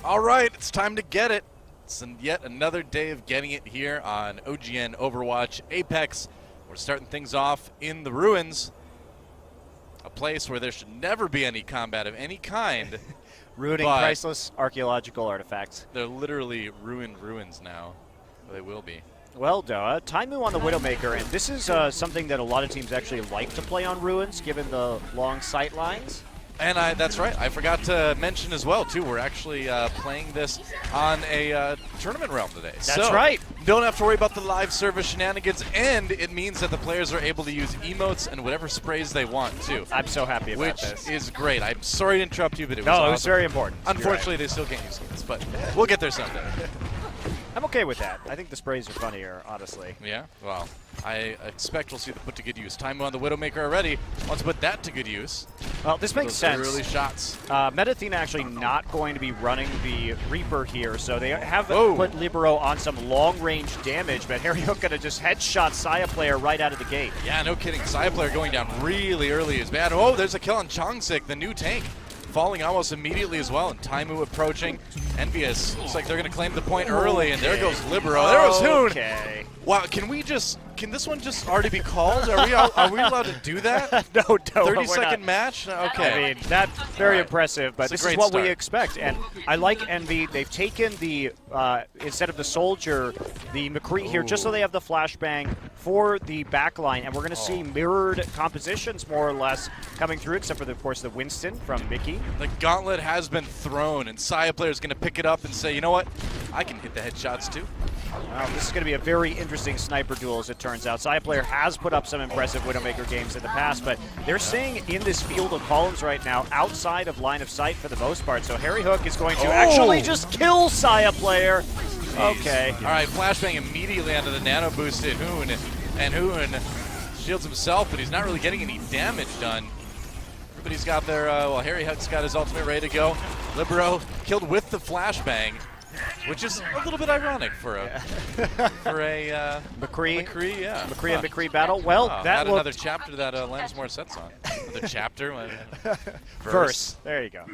All right, it's time to get it. It's yet another day of getting it here on OGN, Overwatch, Apex. We're starting things off in the ruins, a place where there should never be any combat of any kind. Ruining priceless archaeological artifacts. They're literally ruined ruins now. They will be. Well, Doa, Taimu on the Widowmaker, and this is something that a lot of teams actually like to play on ruins, given the long sight lines. And that's right. I forgot to mention as well, too. We're actually playing this on a tournament realm today. That's right. Don't have to worry about the live service shenanigans, and it means that the players are able to use emotes and whatever sprays they want, too. I'm so happy about this. Which is great. I'm sorry to interrupt you, but it was awesome. It was very important. Unfortunately, they still can't use this, but we'll get there someday. I'm okay with that. I think the sprays are funnier, honestly. Yeah? Well, I expect we'll see them put to good use. Taimu on the Widowmaker already. Let's put that to good use. Well, this makes sense. Early shots. Athena actually not going to be running the Reaper here, so they have put Libero on some long-range damage, but Harry Hook gonna just headshot Saya player right out of the gate. Yeah, no kidding. Saya player going down really early is bad. Oh, there's a kill on Chongsik, the new tank, falling almost immediately as well, and Taimu approaching. EnVyUs looks like they're going to claim the point early, and there goes Libero. There goes Hoon. Okay. Wow, can this one just already be called? Are we allowed to do that? No, 30-second match? Okay. I mean, that's very impressive, but this is what we expect. And I like Envy. They've taken the, instead of the Soldier, the McCree here, just so they have the flashbang for the backline. And we're going to see mirrored compositions, more or less, coming through, except for, of course, the Winston from Mickey. The gauntlet has been thrown, and Saya player is going to pick it up and say, you know what? I can hit the headshots, too. This is going to be a very interesting sniper duel, as it turns out. Saya player has put up some impressive Widowmaker games in the past, but they're staying in this field of columns right now, outside of line of sight for the most part. So Harry Hook is going to actually just kill Saya player. Jeez. Okay. All right, flashbang immediately onto the nano boosted Hoon, and Hoon shields himself, but he's not really getting any damage done. Everybody's got their, well, Harry Hook's got his ultimate ready to go. Libero killed with the flashbang, which is a little bit ironic for a McCree. McCree and McCree battle. Well, that another chapter that Lance Morissette's on. Another chapter. Verse. There you go.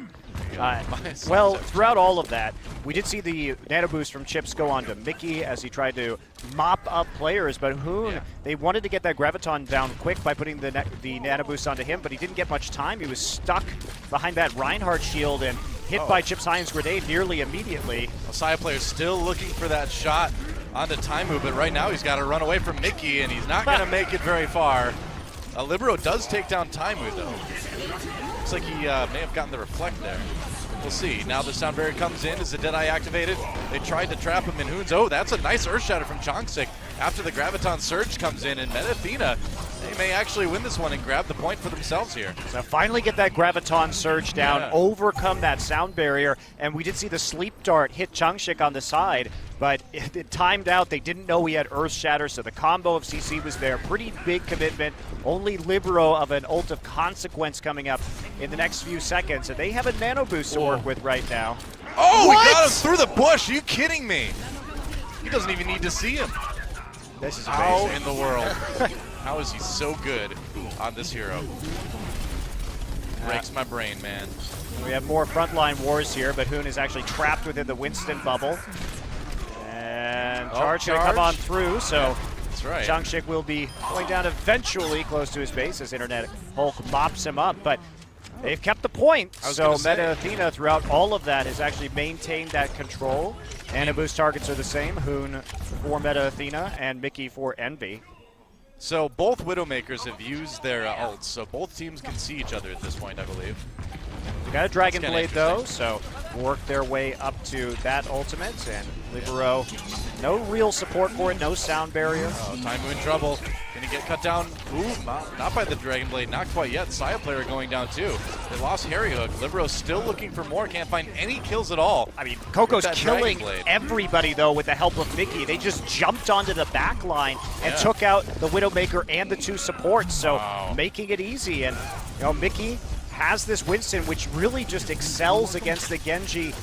Well, throughout all of that, we did see the nano boost from Chips go on to Mickey as he tried to mop up players, but Hoon, they wanted to get that Graviton down quick by putting the nano boost onto him, but he didn't get much time. He was stuck behind that Reinhardt shield and hit by Chips Hines' grenade nearly immediately. Well, Saya player still looking for that shot onto Taimu, but right now he's got to run away from Mickey, and he's not going to make it very far. Libero does take down Taimu, though. Looks like he may have gotten the reflect there. We'll see. Now the sound barrier comes in. Is the Deadeye activated? They tried to trap him in Hoons. Oh, that's a nice Earth Shatter from Chongsik. After the Graviton Surge comes in, and Athena, they may actually win this one and grab the point for themselves here. So finally get that Graviton Surge down, overcome that sound barrier, and we did see the Sleep Dart hit Chongsik on the side, but it timed out. They didn't know he had Earth Shatter, so the combo of CC was there. Pretty big commitment. Only Libero of an ult of consequence coming up in the next few seconds, and they have a nano boost to work with right now. Oh, we got him through the bush. Are you kidding me? He doesn't even need to see him. This is amazing. How in the world? How is he so good on this hero? Breaks my brain, man. We have more frontline wars here, but Hoon is actually trapped within the Winston bubble. And Charge going to come on through, so that's right. Chongsik will be going down eventually close to his base as Internet Hulk mops him up, but they've kept the point, so Meta Athena throughout all of that has actually maintained that control. And boost targets are the same, Hoon for Meta Athena and Mickey for Envy. So both Widowmakers have used their ults, so both teams can see each other at this point, I believe. They got a Dragon Blade though, so work their way up to that ultimate, and Libero, no real support for it, no sound barrier. Taimu in trouble. Gonna get cut down. Ooh, not by the Dragon Blade, not quite yet. Saya player going down too. They lost Harry Hook. Libero still looking for more, can't find any kills at all. I mean, Coco's killing everybody though with the help of Mickey. They just jumped onto the back line and took out the Widowmaker and the two supports, so making it easy. And you know, Mickey has this Winston, which really just excels against the Genji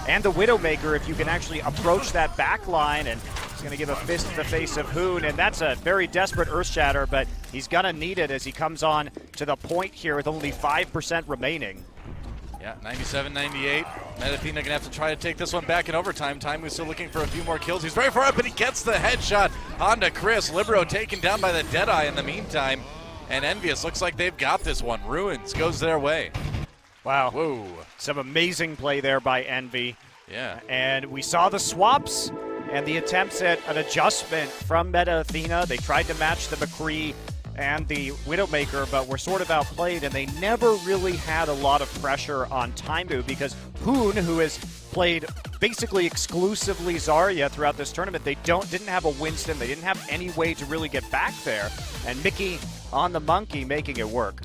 and the Widowmaker if you can actually approach that back line, and he's going to give a fist to the face of Hoon, and that's a very desperate Earth Shatter, but he's going to need it as he comes on to the point here with only 5% remaining. Yeah, 97-98. Athena gonna have to try to take this one back in overtime. Taimu's still looking for a few more kills. He's very far up, but he gets the headshot onto Chris. Libero taken down by the Deadeye in the meantime. And EnVyUs looks like they've got this one. Ruins goes their way. Wow. Whoa. Some amazing play there by Envy. Yeah. And we saw the swaps and the attempts at an adjustment from Athena. They tried to match the McCree and the Widowmaker, but were sort of outplayed, and they never really had a lot of pressure on Taimu because Hoon, who has played basically exclusively Zarya throughout this tournament, they didn't have a Winston, they didn't have any way to really get back there, and Mickey on the monkey making it work.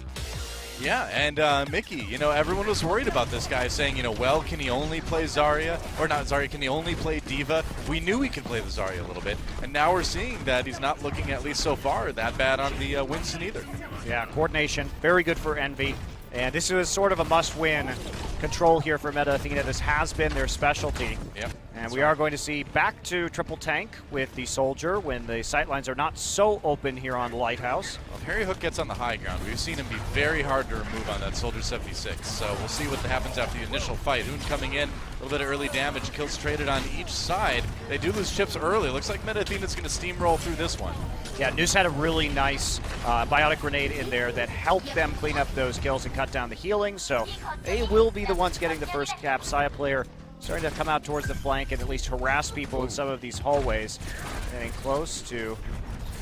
Yeah, and Mickey, you know, everyone was worried about this guy saying, you know, well, can he only play Zarya? Or not Zarya, can he only play Diva? We knew he could play the Zarya a little bit, and now we're seeing that he's not looking, at least so far, that bad on the Winston either. Yeah, coordination, very good for Envy. And this is sort of a must-win control here for Athena. This has been their specialty. Yep. And we are going to see back to triple tank with the Soldier when the sightlines are not so open here on Lighthouse. Well, if Harry Hook gets on the high ground, we've seen him be very hard to remove on that Soldier 76. So we'll see what happens after the initial fight. Hoon coming in, a little bit of early damage, kills traded on each side. They do lose chips early. Looks like Athena's going to steamroll through this one. Yeah, Noose had a really nice biotic grenade in there that helped them clean up those kills and cut down the healing, so they will be the ones getting the first cap. Saya player starting to come out towards the flank and at least harass people in some of these hallways. Getting close to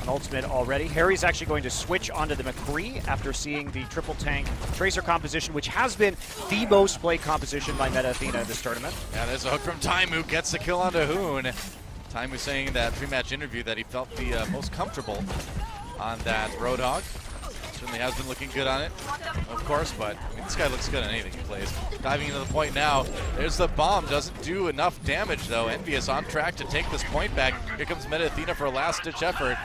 an ultimate already. Harry's actually going to switch onto the McCree after seeing the triple tank Tracer composition, which has been the most played composition by Athena in this tournament. Yeah, there's a hook from Taimu, gets the kill onto Hoon. Taimu saying in that pre-match interview that he felt the most comfortable on that Roadhog. Certainly has been looking good on it, of course, but I mean, this guy looks good on anything he plays. Diving into the point now. There's the bomb. Doesn't do enough damage, though. EnVyUs on track to take this point back. Here comes Athena for a last-ditch effort.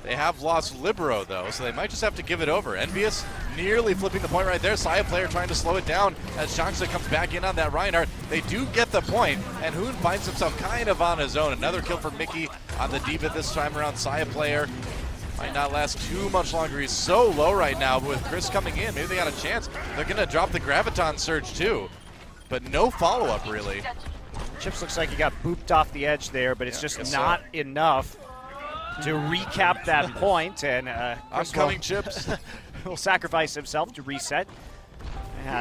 They have lost Libero, though, so they might just have to give it over. EnVyUs nearly flipping the point right there. Saya player trying to slow it down as Shanxa comes back in on that Reinhardt. They do get the point, and Hoon finds himself kind of on his own. Another kill for Mickey on the Diva this time around. Saya player might not last too much longer. He's so low right now, but with Chris coming in, maybe they got a chance. They're going to drop the Graviton Surge, too, but no follow-up, really. Chips looks like he got booped off the edge there, but it's just not enough to recap that point, and upcoming Chips will sacrifice himself to reset.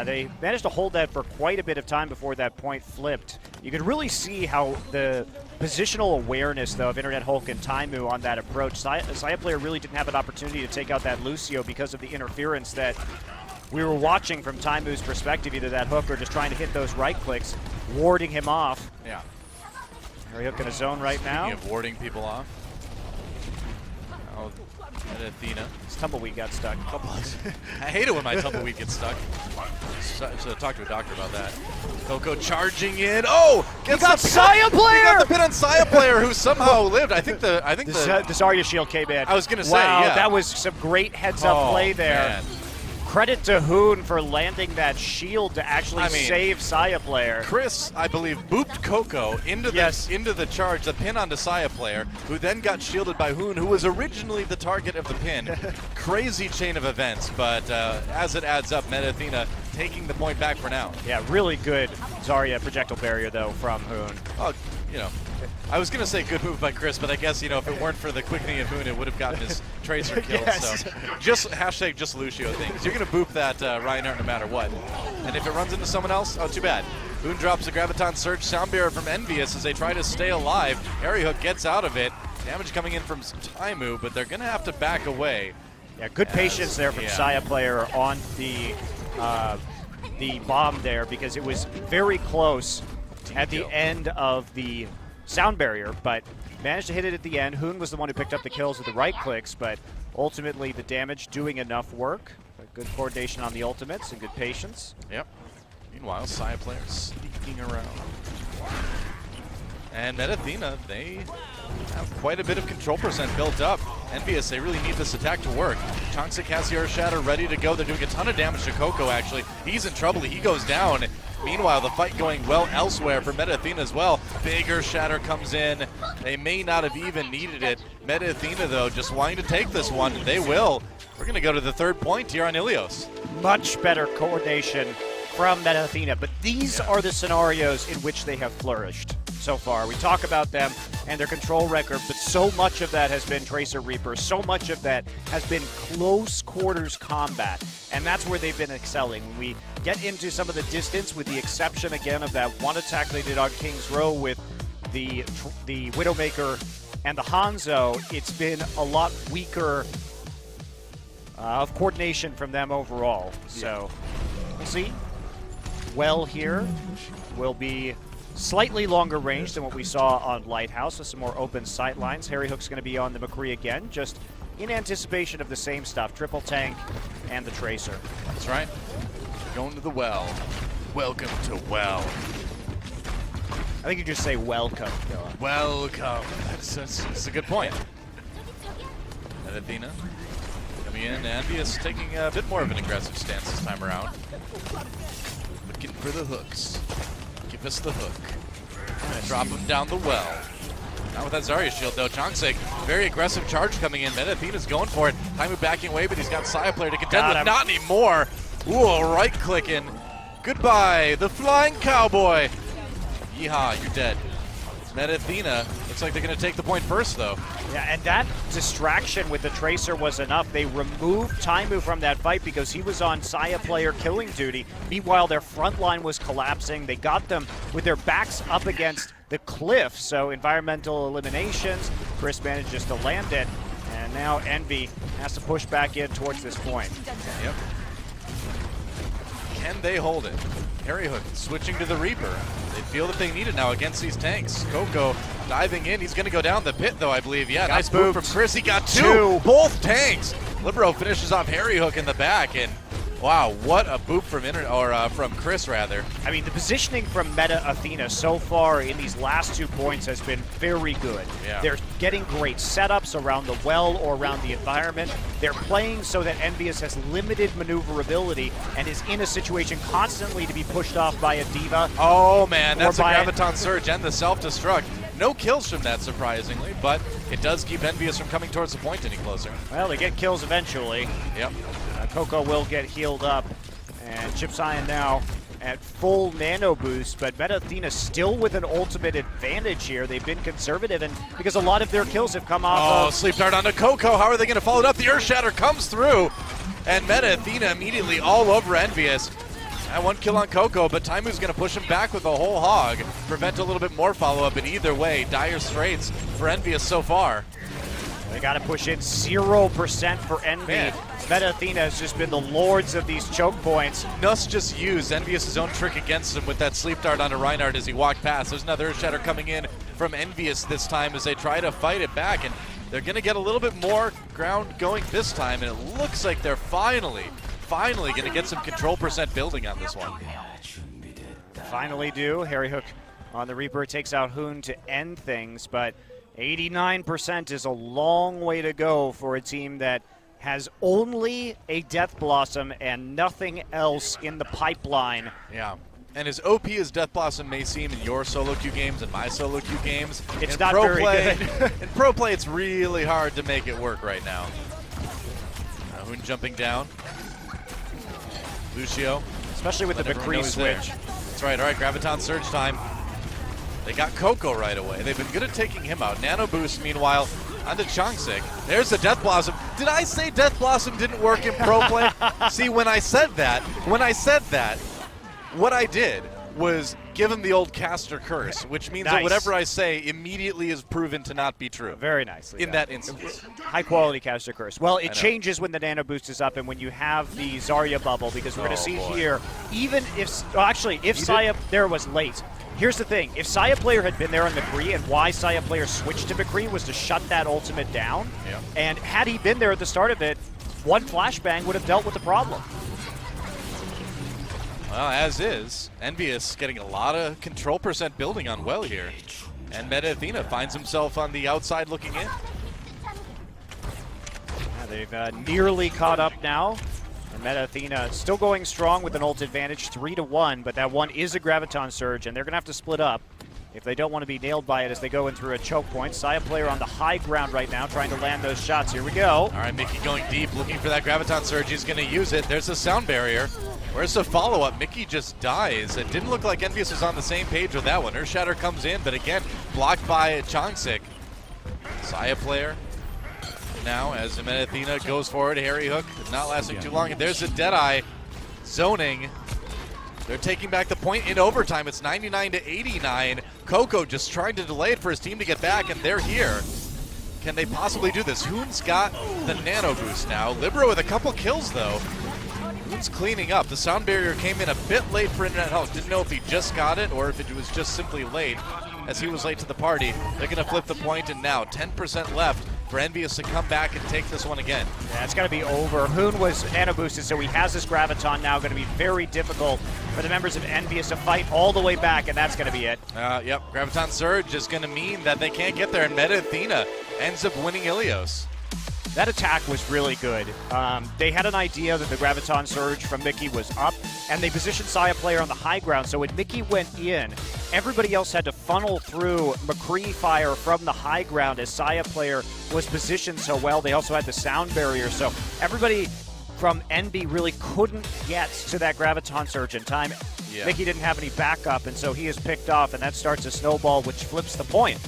They managed to hold that for quite a bit of time before that point flipped. You could really see how the positional awareness, though, of Internet Hulk and Taimu on that approach. Saya player really didn't have an opportunity to take out that Lucio because of the interference that we were watching from Taimu's perspective, either that hook or just trying to hit those right clicks, warding him off. Yeah. Harry Hook in a zone right now. Speaking of warding people off. Athena. His tumbleweed got stuck. I hate it when my tumbleweed gets stuck. Should talk to a doctor about that. Coco charging in. Oh, gets the Saya player. He got the pin on Saya player, who somehow lived. I think the Zarya shield came in. I was gonna say, wow, yeah. that was some great heads-up play there. Man. Credit to Hoon for landing that shield to actually save Saya player. Chris, I believe, booped Coco into the charge, the pin onto Saya player, who then got shielded by Hoon, who was originally the target of the pin. Crazy chain of events, but as it adds up, Athena taking the point back for now. Yeah, really good Zarya projectile barrier, though, from Hoon. Oh, you know, I was going to say good move by Chris, but I guess, you know, if it weren't for the quickening of Hoon, it would have gotten his Tracer killed. Yes. So just hashtag just Lucio thing, because you're going to boop that Reinhardt no matter what. And if it runs into someone else, oh, too bad. Hoon drops a Graviton Surge sound barrier from EnVyUs as they try to stay alive. Harry Hook gets out of it. Damage coming in from Taimu, but they're going to have to back away. Yeah, good patience there from Saya player on the bomb there, because it was very close at the end of the sound barrier, but managed to hit it at the end. Hoon was the one who picked up the kills with the right clicks, but ultimately the damage doing enough work. Good coordination on the ultimates and good patience. Yep. Meanwhile, Saya player sneaking around. And Athena, they have quite a bit of control percent built up. EnVyUs, they really need this attack to work. Changsa, Cassiar, Shatter ready to go. They're doing a ton of damage to Coco, actually. He's in trouble. He goes down. Meanwhile, the fight going well elsewhere for Athena as well. Bigger Shatter comes in. They may not have even needed it. Athena, though, just wanting to take this one. They will. We're going to go to the third point here on Ilios. Much better coordination from Meta Athena, but these are the scenarios in which they have flourished so far. We talk about them and their control record, but so much of that has been Tracer Reaper. So much of that has been close quarters combat, and that's where they've been excelling. When we get into some of the distance, with the exception again of that one attack they did on King's Row with the Widowmaker and the Hanzo, it's been a lot weaker of coordination from them overall. So we'll see. Well here will be slightly longer range than what we saw on Lighthouse, with some more open sight lines. Harry Hook's going to be on the McCree again, just in anticipation of the same stuff. Triple tank and the Tracer. That's right. Going to the well. Welcome to well. I think you just say welcome. Welcome. That's a good point. And Athena coming in, and EnVyUs taking a bit more of an aggressive stance this time around. Looking for the hooks. Give us the hook. And drop him down the well. Not with that Zarya shield though. Chongsik, very aggressive charge coming in. Meta Athena's going for it. Taimu backing away, but he's got Saya player to contend with. Not anymore. Ooh, right clicking. Goodbye, the flying cowboy. Yeehaw, you're dead. Meta Athena, looks like they're going to take the point first, though. Yeah, and that distraction with the Tracer was enough. They removed Taimu from that fight because he was on Saya player killing duty. Meanwhile, their front line was collapsing. They got them with their backs up against the cliff. So environmental eliminations. Chris managed just to land it. And now Envy has to push back in towards this point. Yep. Can they hold it? Harry Hook switching to the Reaper. They feel that they need it now against these tanks. Coco diving in. He's going to go down the pit, though, I believe. Yeah, nice move from Chris. He got two. Both tanks. Libero finishes off Harry Hook in the back, and wow, what a boop from Chris, rather. I mean, the positioning from Meta Athena so far in these last 2 points has been very good. Yeah. They're getting great setups around the well or around the environment. They're playing so that EnVyUs has limited maneuverability and is in a situation constantly to be pushed off by a diva. Oh man, that's a Graviton Surge and the self-destruct. No kills from that, surprisingly, but it does keep EnVyUs from coming towards the point any closer. Well, they get kills eventually. Yep. Coco will get healed up, and Chip Cyan now at full nano boost, but Meta Athena still with an ultimate advantage here. They've been conservative, and because a lot of their kills have come off of... Sleep Dart onto Coco. How are they going to follow it up? The Earth Shatter comes through, and Meta Athena immediately all over EnVyUs. And one kill on Coco, but Taimu's going to push him back with a whole hog, prevent a little bit more follow-up, and either way, dire straits for EnVyUs so far. They got to push in 0% for Envy. Meta Athena has just been the lords of these choke points. Nuss just used EnVyUs' own trick against him with that sleep dart onto Reinhardt as he walked past. There's another Earth Shatter coming in from EnVyUs this time as they try to fight it back, and they're going to get a little bit more ground going this time, and it looks like they're finally going to get some control percent building on this one. Finally do. Harry Hook on the Reaper takes out Hoon to end things, but 89% is a long way to go for a team that has only a Death Blossom and nothing else in the pipeline. Yeah. And as OP as Death Blossom may seem in your solo queue games and my solo queue games, it's not very good. In pro play, it's really hard to make it work right now. Hoon jumping down. Lucio. Especially with the McCree switch. That's right. All right, Graviton Surge time. They got Coco right away. They've been good at taking him out. Nano Boost, meanwhile, onto Chongsik. There's the Death Blossom. Did I say Death Blossom didn't work in pro play? See, when I said that, what I did was give him the old caster curse, which means that whatever I say immediately is proven to not be true. Very nicely in that instance. High quality caster curse. Well, it changes when the nano boost is up and when you have the Zarya bubble, because we're going to see here, even if, well, actually, if Saya there was late. Here's the thing, if Saya player had been there on McCree, and why Saya player switched to McCree was to shut that ultimate down, and had he been there at the start of it, one flashbang would have dealt with the problem. Well, as is, EnVyUs getting a lot of control percent building on well here. And Meta Athena finds himself on the outside looking in. Yeah, they've nearly caught up now. And Meta Athena still going strong with an ult advantage, 3-1, but that one is a Graviton Surge, and they're going to have to split up if they don't want to be nailed by it as they go in through a choke point. Saya player on the high ground right now, trying to land those shots. Here we go. All right, Mickey going deep, looking for that Graviton Surge. He's going to use it. There's a sound barrier. Where's the follow-up? Mickey just dies. It didn't look like EnVyUs was on the same page with that one. Earthshatter comes in, but again, blocked by Chongsik. Saya player now as Athena goes forward. Harry Hook not lasting too long. And there's a Deadeye zoning. They're taking back the point in overtime. It's 99 to 89. Coco just trying to delay it for his team to get back, and they're here. Can they possibly do this? Hoon's got the nano boost now. Libero with a couple kills, though. Hoon's cleaning up. The sound barrier came in a bit late for Internet Health. Didn't know if he just got it or if it was just simply late, as he was late to the party. They're going to flip the point, and now 10% left for EnVyUs to come back and take this one again. Yeah, it's got to be over. Hoon was nano boosted, so he has this Graviton now. Going to be very difficult for the members of EnVyUs to fight all the way back, and that's going to be it. Yep, Graviton Surge is going to mean that they can't get there, and Athena ends up winning Ilios. That attack was really good. They had an idea that the Graviton Surge from Mickey was up, and they positioned Saya player on the high ground, so when Mickey went in, everybody else had to funnel through McCree fire from the high ground as Saya player was positioned so well. They also had the sound barrier, so everybody from NB really couldn't get to that Graviton Surge in time. Yeah. Mickey didn't have any backup, and so he is picked off, and that starts a snowball, which flips the point.